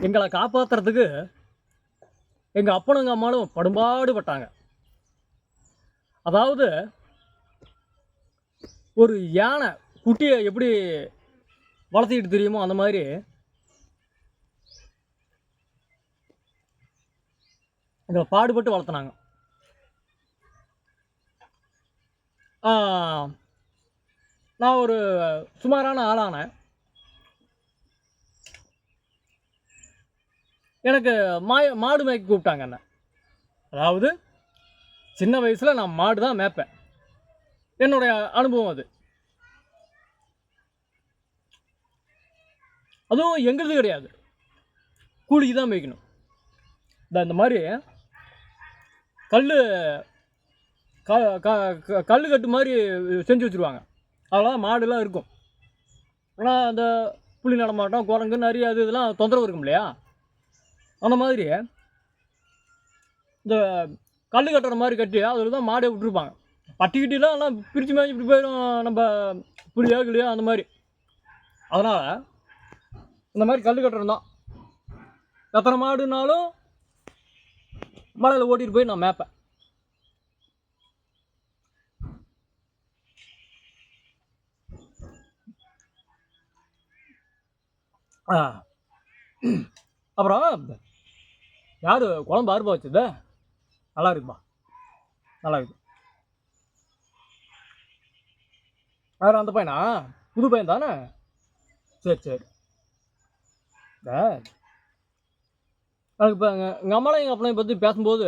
எங்களை காப்பாற்றுறதுக்கு எங்கள் அப்பனும் எங்கள் அம்மாவும் படும்பாடுபட்டாங்க. அதாவது ஒரு யானை குட்டியை எப்படி வளர்த்திக்கிட்டு தெரியுமோ அந்த மாதிரி எங்களை பாடுபட்டு வளர்த்துனாங்க. நான் ஒரு சுமாரான ஆளானேன். எனக்கு மாடு மேய்க்க கூப்பிட்டாங்க என்ன. அதாவது சின்ன வயசில் நான் மாடு தான் மேய்ப்பேன். என்னுடைய அனுபவம் அது. அதுவும் எங்களுது கிடையாது, கூலிக்கு தான் மேய்க்கணும். இந்த மாதிரி கல் கட்டு மாதிரி செஞ்சு வச்சுருவாங்க. அதெல்லாம் மாடுலாம் இருக்கும். ஆனால் அந்த புலி நடமாட்டம், குரங்கு, நிறைய அது இதெல்லாம் தொந்தரவு இருக்கும் இல்லையா. அந்த மாதிரி இந்த கல் கட்டுற மாதிரி கட்டி அதில் தான் மாடை விட்டுருப்பாங்க. பட்டிக்கிட்டிலாம் எல்லாம் பிரித்து மேய்ச்சி இப்படி போயிடும் நம்ம புளியா கிளியா அந்த மாதிரி. அதனால் இந்த மாதிரி கல் கட்டுறது தான். எத்தனை மாடுனாலும் மலையில் ஓட்டிகிட்டு போய் நான் மேய்ப்பேன். அப்புறம் யார் குழம்பு அருப்பா வச்சது? நல்லா இருக்குப்பா, நல்லா இருக்கு. யார் அந்த பையனா? புது பையன் தானே? சரி சரி. எனக்கு இப்போ எங்கள் அம்மாலாம் எங்கள் அப்பனையும் பற்றி பேசும்போது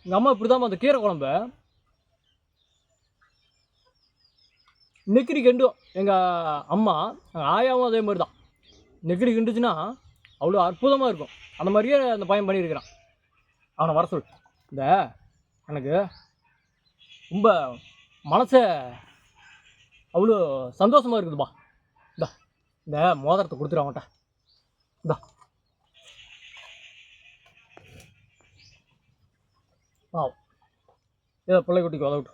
எங்கள் அம்மா இப்படி தான் அந்த கீரை குழம்பு நெக்கிரி கிண்டும். எங்கள் அம்மா ஆயாவும் அதே மாதிரி தான். நெக்கிரி கிண்டுச்சுன்னா அவ்வளோ அற்புதமாக இருக்கும். அந்த மாதிரியே அந்த பையன் பண்ணியிருக்கிறான். அவனை வர சொல். எனக்கு ரொம்ப மனசை அவ்வளோ சந்தோஷமாக இருக்குதுப்பா. இந்த மோதிரத்தை கொடுத்துரு அவன்கிட்ட. ஏதோ பிள்ளை குட்டிக்கு உதவிட்டு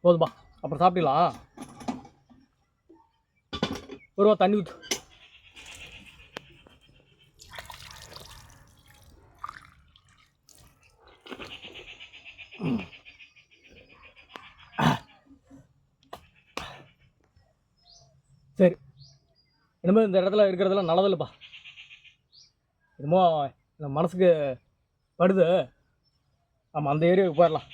போதுப்பா. அப்புறம் சாப்பிடலாம். ஒரு தண்ணி ஊற்று. சரி, இனிமேல் இந்த இடத்துல இருக்கிறதெல்லாம் நல்லதில்லைப்பா. என்னமோ இந்த மனசுக்கு படுது. ஆமாம், அந்த ஏரியாவுக்கு போயிடலாம்.